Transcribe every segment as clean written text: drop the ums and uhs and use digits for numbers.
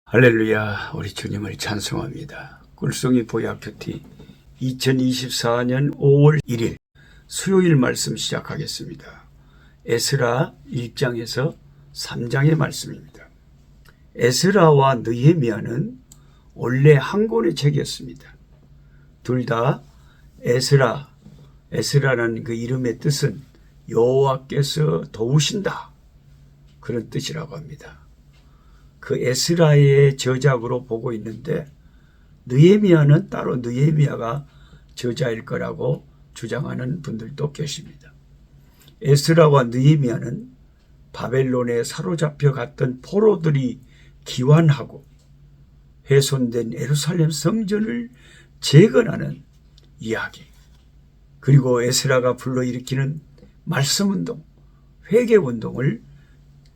할렐루야, 우리 주님을 찬송합니다. 꿀송이 보약큐티 2024년 5월 1일 수요일 말씀 시작하겠습니다. 에스라 1장에서 3장의 말씀입니다. 에스라와 느헤미야는 원래 한 권의 책이었습니다. 둘 다 에스라라는 그 이름의 뜻은 여호와께서 도우신다, 그런 뜻이라고 합니다. 그 에스라의 저작으로 보고 있는데 느헤미야는 따로 느헤미야가 저자일 거라고 주장하는 분들도 계십니다. 에스라와 느헤미야는 바벨론에 사로잡혀 갔던 포로들이 기환하고 훼손된 예루살렘 성전을 재건하는 이야기, 그리고 에스라가 불러일으키는 말씀운동, 회개운동을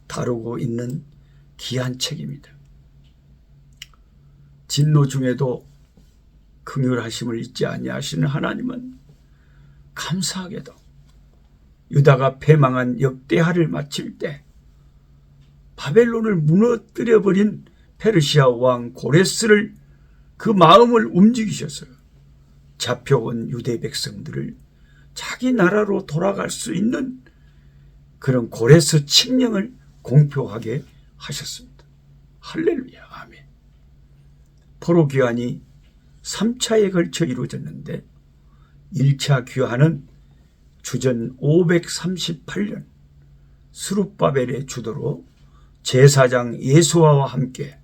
다루고 있는 귀한 책입니다. 진노 중에도 긍휼하심을 잊지 아니하시는 하나님은 감사하게도 유다가 패망한 역대하를 마칠 때 바벨론을 무너뜨려버린 페르시아 왕 고레스를 그 마음을 움직이셔서 잡혀온 유대 백성들을 자기 나라로 돌아갈 수 있는 그런 고레스 칙령을 공표하게 하셨습니다. 할렐루야, 아멘. 포로 귀환이 3차에 걸쳐 이루어졌는데 1차 귀환은 주전 538년 스룹바벨의 주도로 제사장 예수아와 함께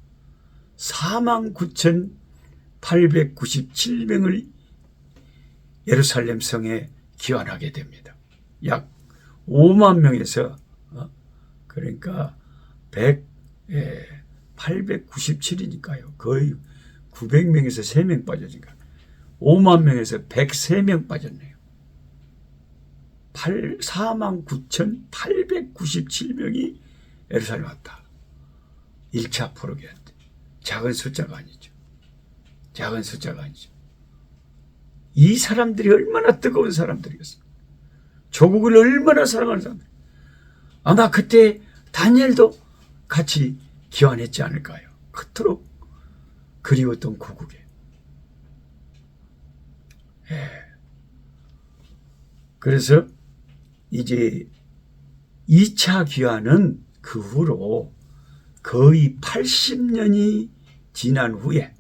49,897명을 예루살렘 성에 귀환하게 됩니다. 약 5만 명에서 그러니까 897이니까요. 거의 900명에서 3명 빠져니까 5만 명에서 103명 빠졌네요. 49,897명이 예루살렘 왔다. 1차 포로기한테. 작은 숫자가 아니죠. 작은 숫자가 아니죠. 이 사람들이 얼마나 뜨거운 사람들이었어요. 조국을 얼마나 사랑하는 사람들. 아마 그때 다니엘도 같이 기환했지 않을까요? 그토록 그리웠던 고국에. 그래서 이제 2차 귀환은 그 후로 거의 80년이 지난 후에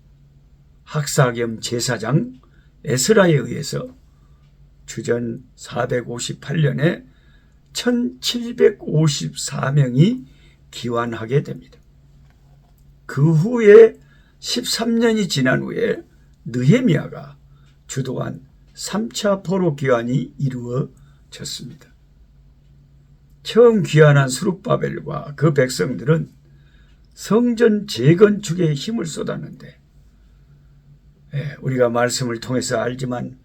학사 겸 제사장 에스라에 의해서 주전 458년에 1754명이 귀환하게 됩니다. 그 후에 13년이 지난 후에 느헤미야가 주도한 3차 포로 귀환이 이루어졌습니다. 처음 귀환한 스룹바벨과 그 백성들은 성전 재건축에 힘을 쏟았는데, 우리가 말씀을 통해서 알지만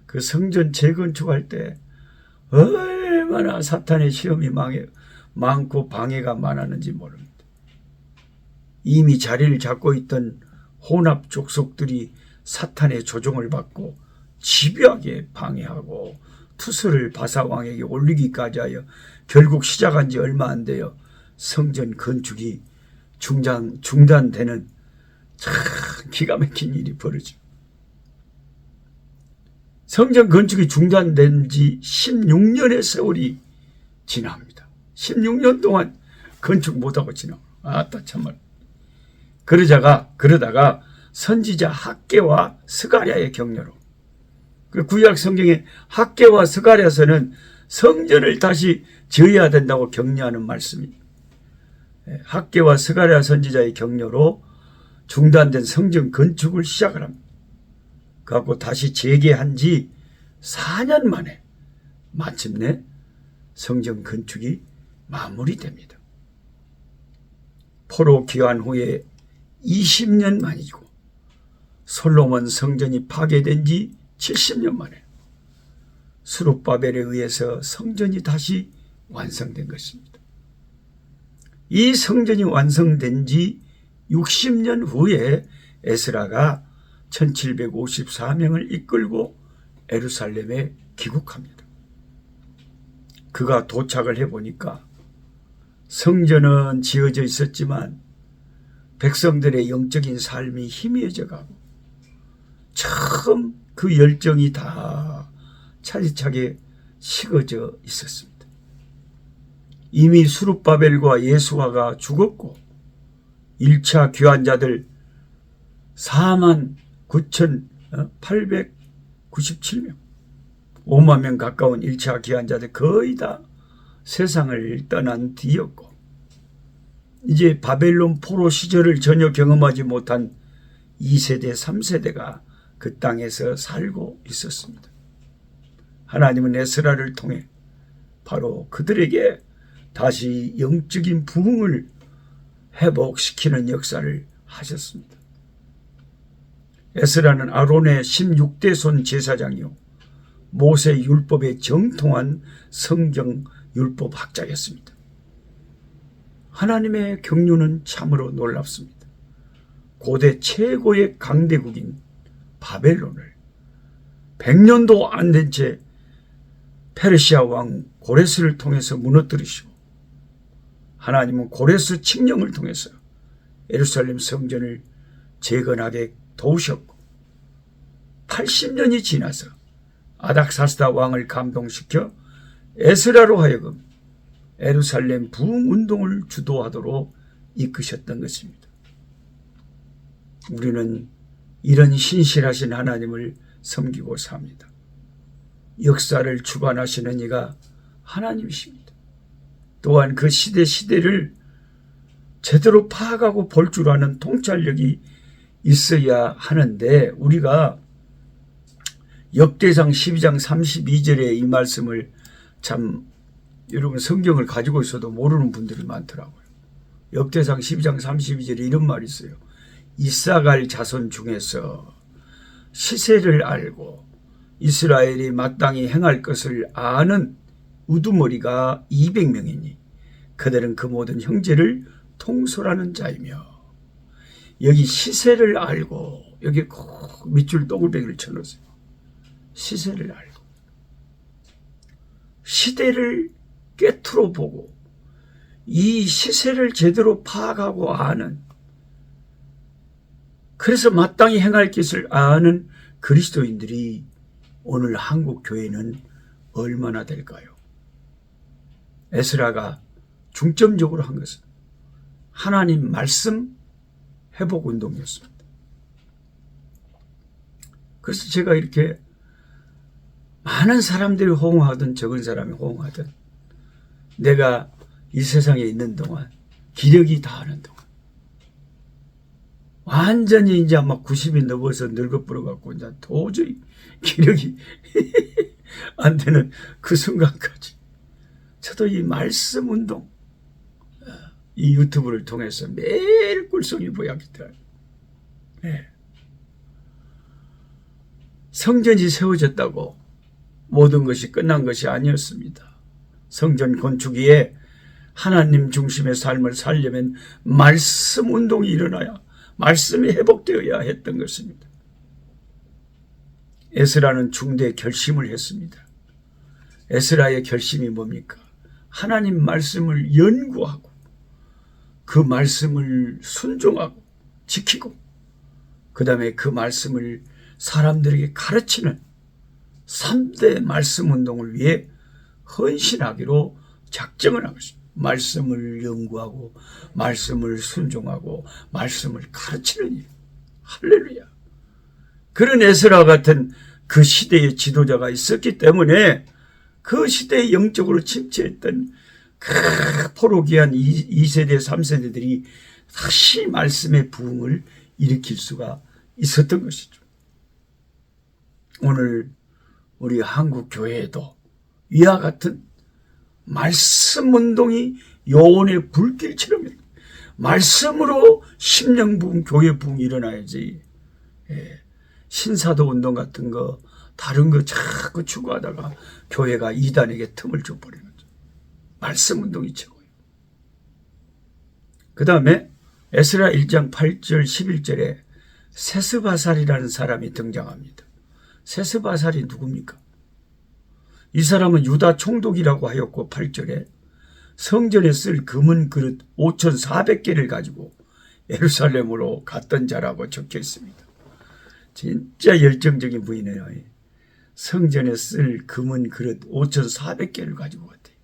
그 성전 재건축할 때 얼마나 사탄의 시험이 많고 방해가 많았는지 모릅니다. 이미 자리를 잡고 있던 혼합 족속들이 사탄의 조종을 받고 집요하게 방해하고 투수를 바사왕에게 올리기까지 하여 결국 시작한 지 얼마 안 돼요. 성전 건축이 중단되는 참 기가 막힌 일이 벌어지고, 성전 건축이 중단된 지 16년의 세월이 지납니다. 16년 동안 건축 못하고 지나고. 아따 참말. 그러다가 선지자 학개와 스가랴의 격려로, 그 구약 성경에 학개와 스가랴서는 성전을 다시 지어야 된다고 격려하는 말씀입니다. 학개와 스가랴 선지자의 격려로 중단된 성전 건축을 시작을 합니다. 그래서 다시 재개한 지 4년 만에 마침내 성전 건축이 마무리됩니다. 포로 귀환 후에 20년 만이고 솔로몬 성전이 파괴된 지 70년 만에 스룹바벨에 의해서 성전이 다시 완성된 것입니다. 이 성전이 완성된 지 60년 후에 에스라가 1754명을 이끌고 예루살렘에 귀국합니다. 그가 도착을 해보니까 성전은 지어져 있었지만 백성들의 영적인 삶이 희미해져 가고 처음 그 열정이 다 차디차게 식어져 있었습니다. 이미 수룹바벨과 예수아가 죽었고 1차 귀환자들 49,897명 5만 명 가까운 1차 귀환자들 거의 다 세상을 떠난 뒤였고 이제 바벨론 포로 시절을 전혀 경험하지 못한 2세대, 3세대가 그 땅에서 살고 있었습니다. 하나님은 에스라를 통해 바로 그들에게 다시 영적인 부흥을 회복시키는 역사를 하셨습니다. 에스라는 아론의 16대 손 제사장이요 모세 율법에 정통한 성경 율법 학자였습니다. 하나님의 경륜은 참으로 놀랍습니다. 고대 최고의 강대국인 바벨론을 100년도 안 된 채 페르시아 왕 고레스를 통해서 무너뜨리시고 하나님은 고레스 칙령을 통해서 예루살렘 성전을 재건하게 도우셨고 80년이 지나서 아닥사스다 왕을 감동시켜 에스라로 하여금 예루살렘 부흥운동을 주도하도록 이끄셨던 것입니다. 우리는 이런 신실하신 하나님을 섬기고 삽니다. 역사를 주관하시는 이가 하나님이십니다. 또한 그 시대를 제대로 파악하고 볼 줄 아는 통찰력이 있어야 하는데 우리가 역대상 12장 32절에 이 말씀을 참 여러분 성경을 가지고 있어도 모르는 분들이 많더라고요. 역대상 12장 32절에 이런 말이 있어요. 이사갈 자손 중에서 시세를 알고 이스라엘이 마땅히 행할 것을 아는 우두머리가 200명이니 그들은 그 모든 형제를 통솔하는 자이며 여기 시세를 알고 여기 꼭 밑줄 동글뱅이를 쳐놓으세요. 시세를 알고 시대를 꿰뚫어 보고 이 시세를 제대로 파악하고 아는 그래서 마땅히 행할 것을 아는 그리스도인들이 오늘 한국 교회는 얼마나 될까요? 에스라가 중점적으로 한 것은 하나님 말씀 회복 운동이었습니다. 그래서 제가 이렇게 많은 사람들이 호응하든 적은 사람이 호응하든 내가 이 세상에 있는 동안 기력이 다하는 동안 완전히 이제 막 90이 넘어서 늙어버려 갖고 이제 도저히 기력이 안 되는 그 순간까지 저도 이 말씀 운동 이 유튜브를 통해서 매일 꿀송이 보였기 때문에 성전이 세워졌다고 모든 것이 끝난 것이 아니었습니다. 성전 건축위에 하나님 중심의 삶을 살려면 말씀 운동이 일어나야 말씀이 회복되어야 했던 것입니다. 에스라는 중대 결심을 했습니다. 에스라의 결심이 뭡니까? 하나님 말씀을 연구하고 그 말씀을 순종하고 지키고 그 다음에 그 말씀을 사람들에게 가르치는 3대 말씀 운동을 위해 헌신하기로 작정을 한 것입니다. 말씀을 연구하고 말씀을 순종하고 말씀을 가르치는 일. 할렐루야. 그런 에스라 같은 그 시대의 지도자가 있었기 때문에 그 시대에 영적으로 침체했던 그 포로기한 2세대 3세대들이 다시 말씀의 부흥을 일으킬 수가 있었던 것이죠. 오늘 우리 한국 교회에도 이와 같은 말씀 운동이 요원의 불길처럼 말씀으로 심령 부흥, 교회 부흥이 일어나야지. 신사도 운동 같은 거 다른 거 자꾸 추구하다가 교회가 이단에게 틈을 줘버리는 거죠. 말씀 운동이 최고예요. 그 다음에 에스라 1장 8절 11절에 세스바살이라는 사람이 등장합니다. 세스바살이 누굽니까? 이 사람은 유다 총독이라고 하였고 8절에 성전에 쓸 금은 그릇 5,400개를 가지고 예루살렘으로 갔던 자라고 적혀 있습니다. 진짜 열정적인 분이네요. 성전에 쓸 금은 그릇 5,400개를 가지고 갔대요.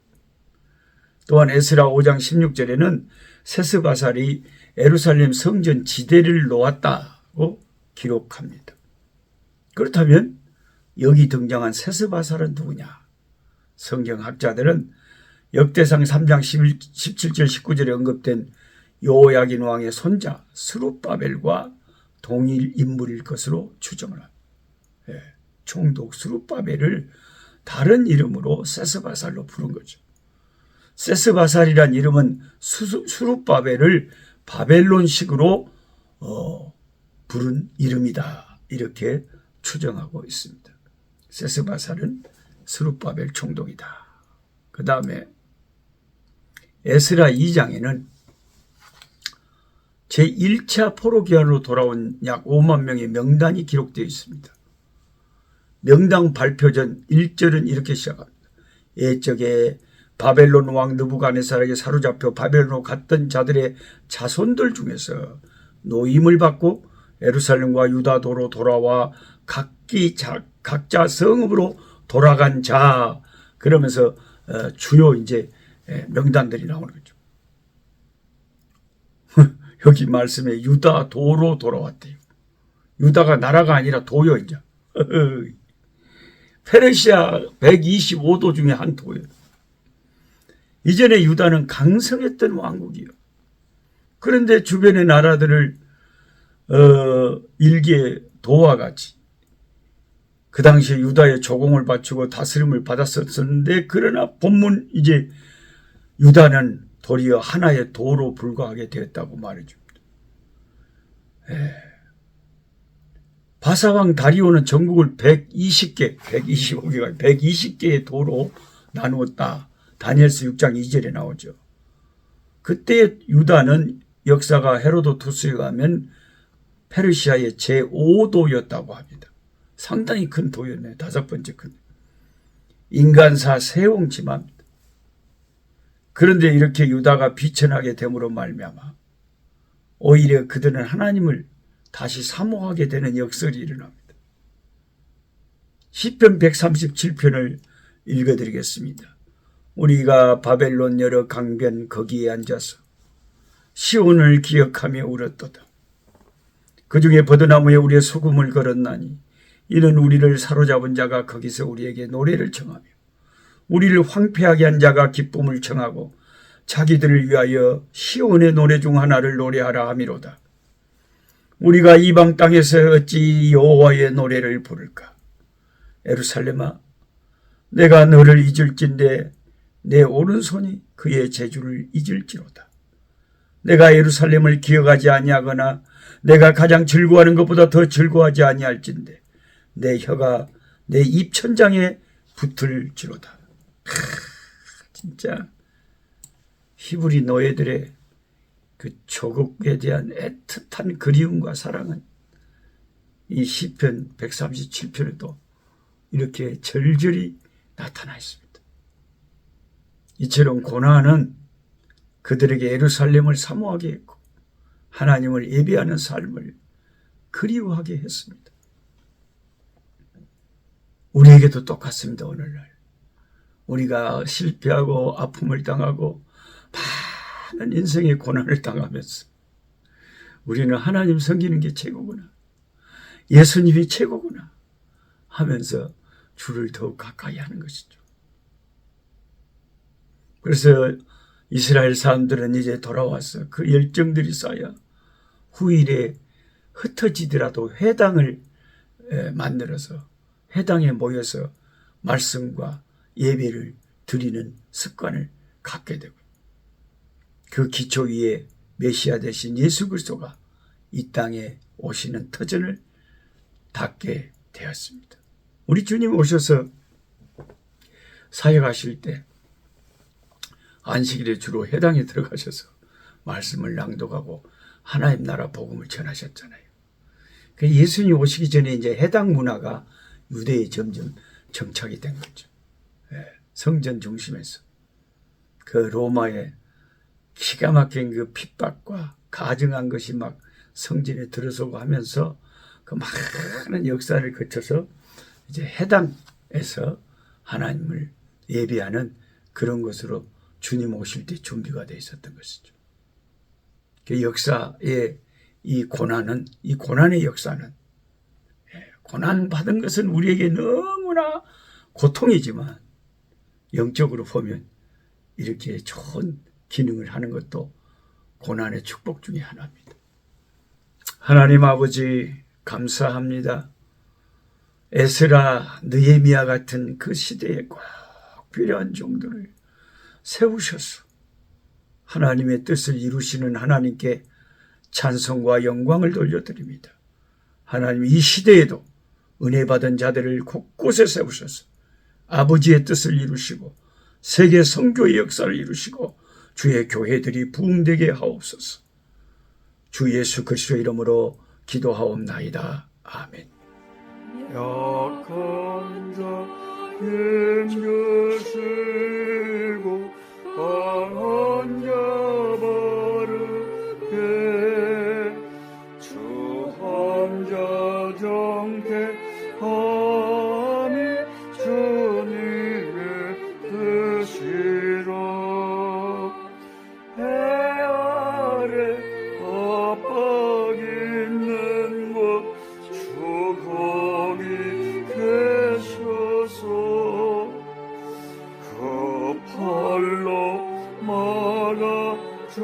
또한 에스라 5장 16절에는 세스바살이 예루살렘 성전 지대를 놓았다고 기록합니다. 그렇다면 여기 등장한 세스바살은 누구냐? 성경학자들은 역대상 3장 17절 19절에 언급된 여호야긴 왕의 손자 스룹바벨과 동일 인물일 것으로 추정을 합니다. 총독 스룹바벨을 다른 이름으로 세스바살로 부른 거죠. 세스바살이란 이름은 스룹바벨을 바벨론식으로 부른 이름이다, 이렇게 추정하고 있습니다. 세스바살은 스룹바벨 총독이다. 그 다음에 에스라 2장에는 제1차 포로기한으로 돌아온 약 5만 명의 명단이 기록되어 있습니다. 명단 발표 전 1절은 이렇게 시작합니다. 옛적에 바벨론 왕 느부갓네살에게 사로잡혀 바벨론으로 갔던 자들의 자손들 중에서 노임을 받고 예루살렘과 유다도로 돌아와 각자 성읍으로 돌아간 자, 그러면서 주요 이제 명단들이 나오는 거죠. 여기 말씀에 유다도로 돌아왔대요. 유다가 나라가 아니라 도요. 이제 페르시아 125도 중에 한 도예요. 이전에 유다는 강성했던 왕국이요. 그런데 주변의 나라들을 일개 도와 같이 그 당시에 유다에 조공을 바치고 다스림을 받았었는데, 그러나 본문 이제 유다는 도리어 하나의 도로 불과하게 되었다고 말해줍니다. 바사왕 다리오는 전국을 120개의 도로 나누었다. 다니엘서 6장 2절에 나오죠. 그때 유다는 역사가 헤로도투스에 가면 페르시아의 제5도였다고 합니다. 상당히 큰 도였네요. 5번째 큰. 인간사 세옹지마입니다. 그런데 이렇게 유다가 비천하게 됨으로 말미암아 오히려 그들은 하나님을 다시 사모하게 되는 역설이 일어납니다. 시편 137편을 읽어드리겠습니다. 우리가 바벨론 여러 강변 거기에 앉아서 시온을 기억하며 울었도다. 그 중에 버드나무에 우리의 소금을 걸었나니 이는 우리를 사로잡은 자가 거기서 우리에게 노래를 청하며 우리를 황폐하게 한 자가 기쁨을 청하고 자기들을 위하여 시온의 노래 중 하나를 노래하라 하미로다. 우리가 이방 땅에서 어찌 여호와의 노래를 부를까? 예루살렘아, 내가 너를 잊을진대 내 오른손이 그의 재주를 잊을지로다. 내가 예루살렘을 기억하지 아니하거나 내가 가장 즐거워하는 것보다 더 즐거워하지 아니할진대 내 혀가 내 입천장에 붙을지로다. 진짜 히브리 노예들의 그 조국에 대한 애틋한 그리움과 사랑은 이 시편 137편에도 이렇게 절절히 나타나 있습니다. 이처럼 고난은 그들에게 예루살렘을 사모하게 했고 하나님을 예배하는 삶을 그리워하게 했습니다. 우리에게도 똑같습니다. 오늘날 우리가 실패하고 아픔을 당하고 많은 인생의 고난을 당하면서 우리는 하나님 섬기는 게 최고구나, 예수님이 최고구나 하면서 주를 더욱 가까이 하는 것이죠. 그래서 이스라엘 사람들은 이제 돌아와서 그 열정들이 쌓여 후일에 흩어지더라도 회당을 만들어서 회당에 모여서 말씀과 예배를 드리는 습관을 갖게 되고, 그 기초 위에 메시아 되신 예수 그리스도가 이 땅에 오시는 터전을 닫게 되었습니다. 우리 주님 오셔서 사역하실 때 안식일에 주로 회당에 들어가셔서 말씀을 낭독하고 하나님 나라 복음을 전하셨잖아요. 예수님 오시기 전에 이제 해당 문화가 유대에 점점 정착이 된 거죠. 성전 중심에서 그 로마의 기가 막힌 그 핍박과 가증한 것이 막 성전에 들어서고 하면서 그 많은 역사를 거쳐서 이제 해당에서 하나님을 예비하는 그런 것으로 주님 오실 때 준비가 되어 있었던 것이죠. 그 역사의 이 고난의 역사는, 고난 받은 것은 우리에게 너무나 고통이지만 영적으로 보면 이렇게 좋은 기능을 하는 것도 고난의 축복 중에 하나입니다. 하나님 아버지 감사합니다. 에스라, 느헤미야 같은 그 시대에 꼭 필요한 종들을 세우셔서 하나님의 뜻을 이루시는 하나님께 찬송과 영광을 돌려드립니다. 하나님, 이 시대에도 은혜 받은 자들을 곳곳에 세우셔서 아버지의 뜻을 이루시고 세계 선교의 역사를 이루시고 주의 교회들이 부흥되게 하옵소서. 주 예수 그리스도의 이름으로 기도하옵나이다. 아멘. 약한 자 힘주시고 강한 자 바르게 주 혼자 정택함이 주님의 뜻이라. 해 아래 압박 있는 곳 주 거기 계셔서 그 팔로 막아 주